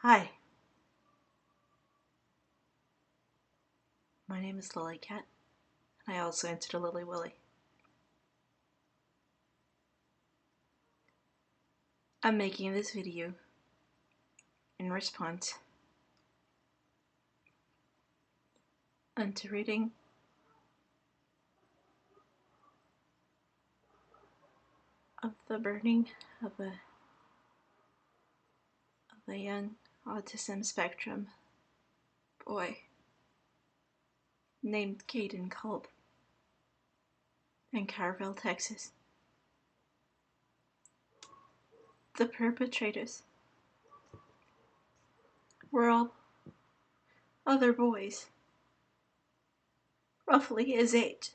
Hi, my name is Lily Cat, and I also answer to Lily Willy. I'm making this video in response to reading of the burning of a young autism spectrum boy named Kayden Culp in Kerrville, Texas. The perpetrators were all other boys, roughly his age.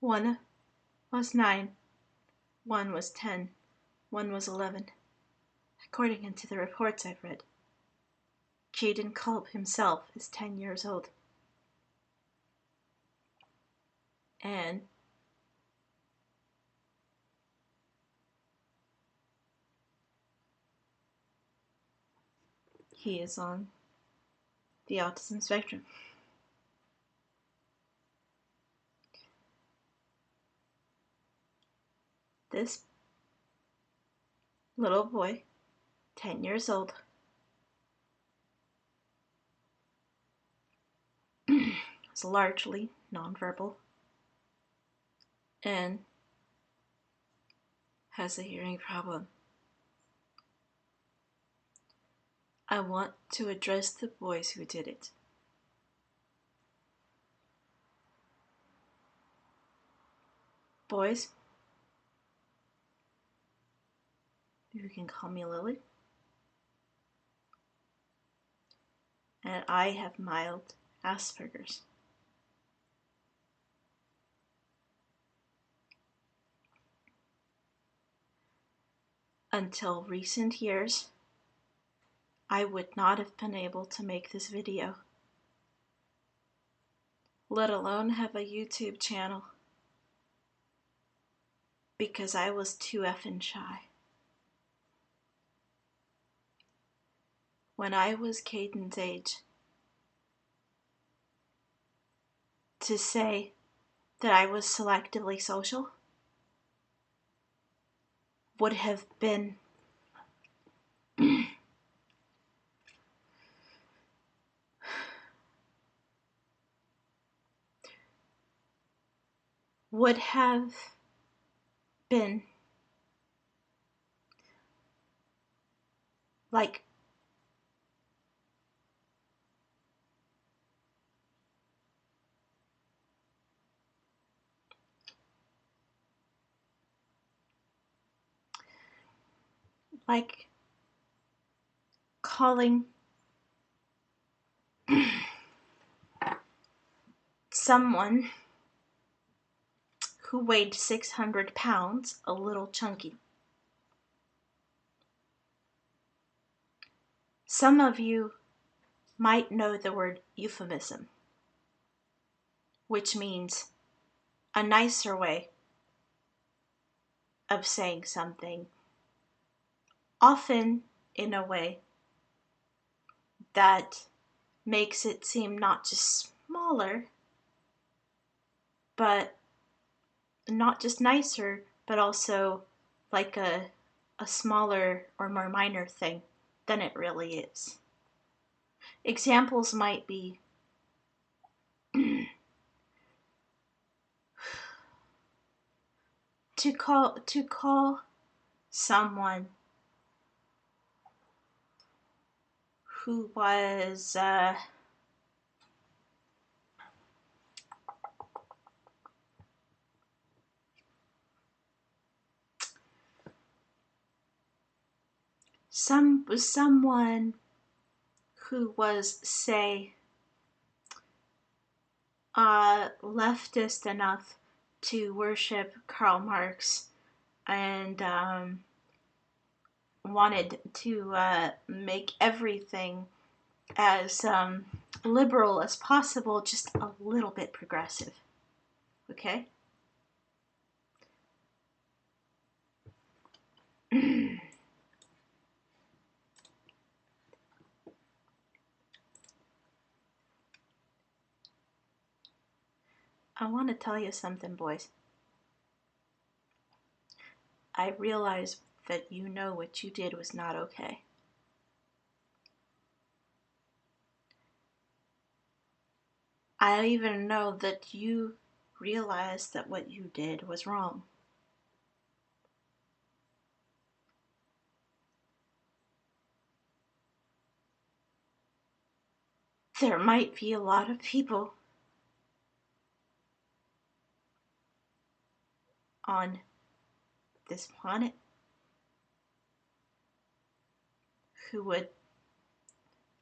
One was 9, one was 10, one was 11, according to the reports I've read. Kayden Culp himself is 10 years old. And he is on the autism spectrum. This little boy, 10 years old, is largely nonverbal and has a hearing problem. I want to address the boys who did it. Boys, you can call me Lily, and I have mild Asperger's. Until recent years, I would not have been able to make this video, let alone have a YouTube channel, because I was too effing shy. When I was Kayden's age, to say that I was selectively social would have been would have been like calling someone who weighed 600 pounds a little chunky. Some of you might know the word euphemism, which means a nicer way of saying something, often in a way that makes it seem not just smaller, but not just nicer, but also like a smaller or more minor thing than it really is. Examples might be to call someone who was someone who was, say, leftist enough to worship Karl Marx and wanted to make everything as liberal as possible, just a little bit progressive. Okay? I want to tell you something, boys. I realize that you know what you did was not okay. I even know that you realize that what you did was wrong. There might be a lot of people on this planet who would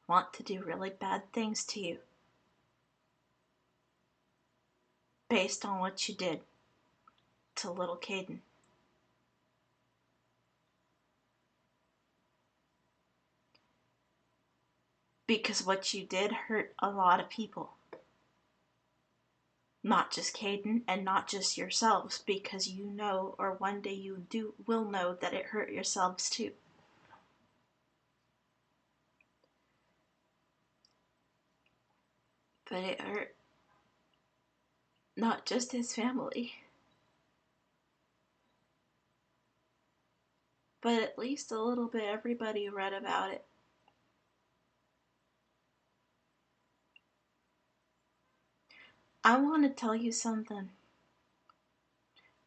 want to do really bad things to you based on what you did to little Kayden. Because what you did hurt a lot of people. Not just Kayden and not just yourselves, because you know, or one day you will know that it hurt yourselves too. But it hurt not just his family, but at least a little bit everybody who read about it. I want to tell you something.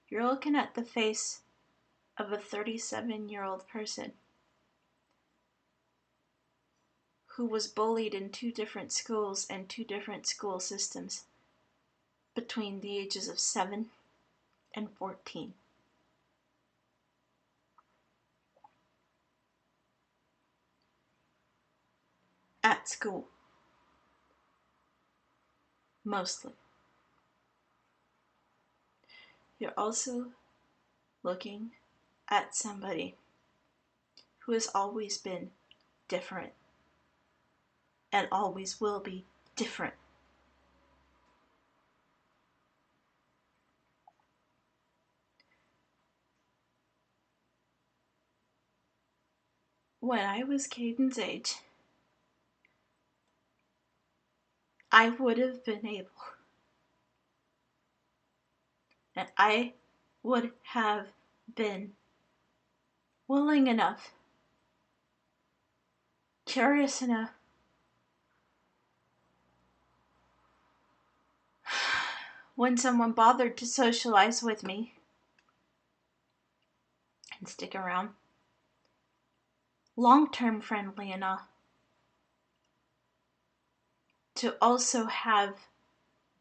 You're looking at the face of a 37-year-old person who was bullied in 2 different schools and 2 different school systems between the ages of 7 and 14. At school. Mostly. You're also looking at somebody who has always been different and always will be different. When I was Kayden's age, I would have been able, and I would have been willing enough, curious enough, when someone bothered to socialize with me and stick around, long-term friendly enough to also have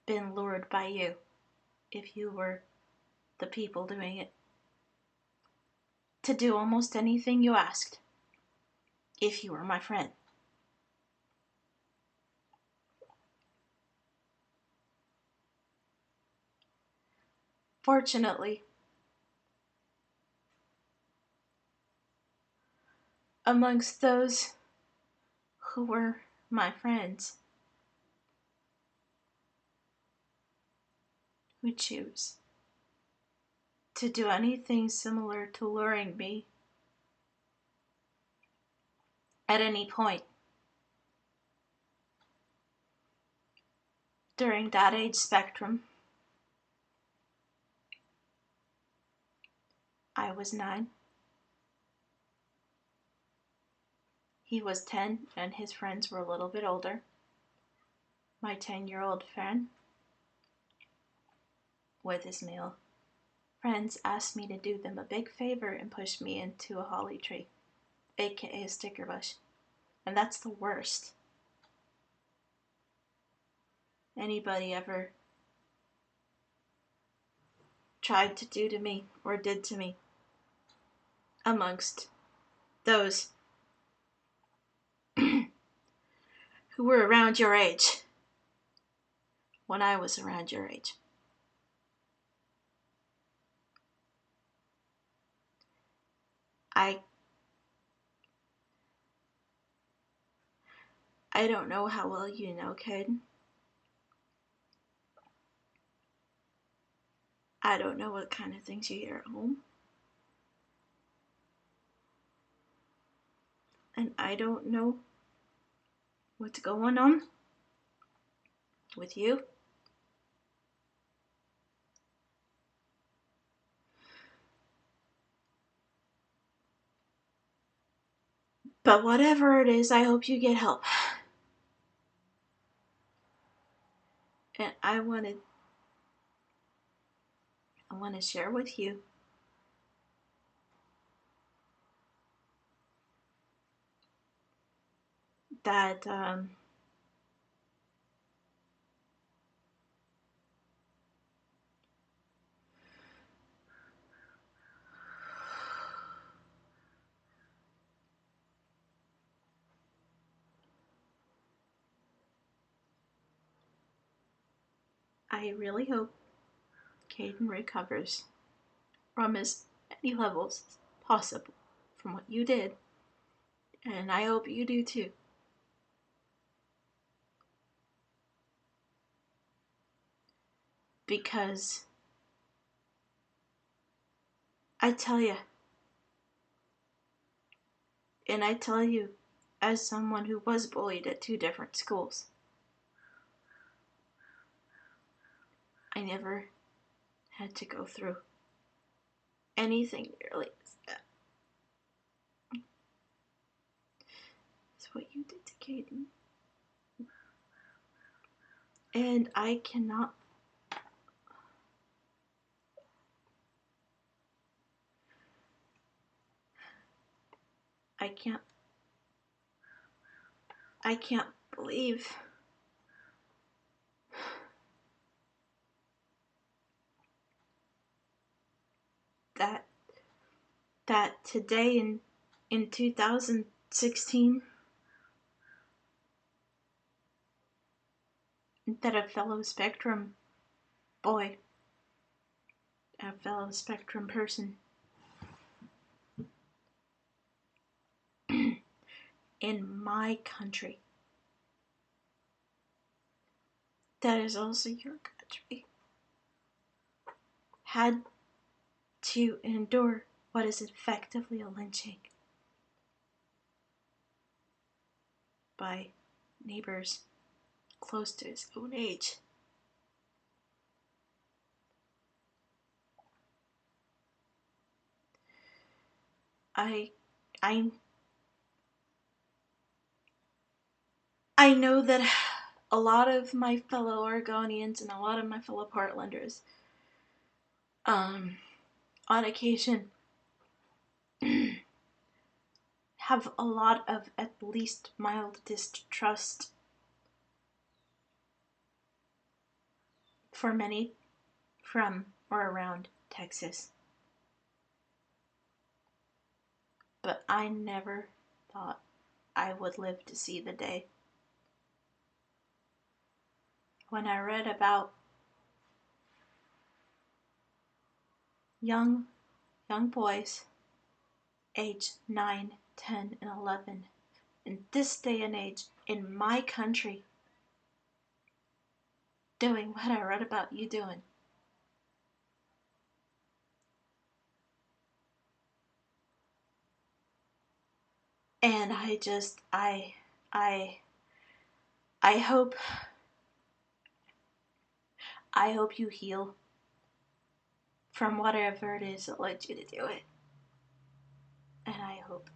been lured by you if you were the people doing it, to do almost anything you asked if you were my friend. Fortunately, amongst those who were my friends who choose to do anything similar to luring me at any point during that age spectrum. I was 9. He was 10 and his friends were a little bit older. My 10-year-old friend with his male friends asked me to do them a big favor and push me into a holly tree, aka a sticker bush. And that's the worst anybody ever tried to do to me or did to me amongst those who were around your age when I was around your age. I don't know how well you know Kayden. I don't know what kind of things you hear at home. And I don't know what's going on with you. But whatever it is, I hope you get help. And I want to share with you that I really hope Kayden recovers from as many levels as possible from what you did. And I hope you do too. Because I tell you, and I tell you as someone who was bullied at 2 different schools, I never had to go through anything nearly as bad as what you did to Kayden. And I can't believe that today in 2016 that a fellow Spectrum boy, a fellow Spectrum person in my country, that is also your country, had to endure what is effectively a lynching by neighbors close to his own age. I know that a lot of my fellow Oregonians and a lot of my fellow Portlanders, on occasion, have a lot of at least mild distrust for many from or around Texas. But I never thought I would live to see the day when I read about young boys, age 9, 10, and 11, in this day and age, in my country, doing what I read about you doing. And I hope you heal from whatever it is that led you to do it. And I hope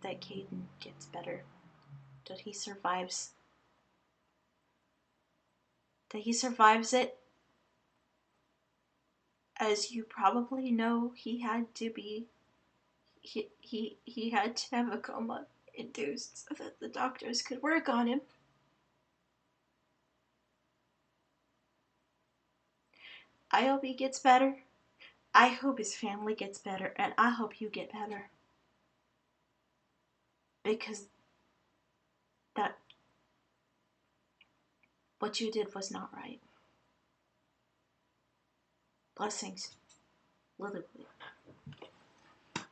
that Kayden gets better, that he survives it. As you probably know, he had to have a coma induced so that the doctors could work on him. I hope he gets better. I hope his family gets better, and I hope you get better. Because that what you did was not right. Blessings, Lily Williams.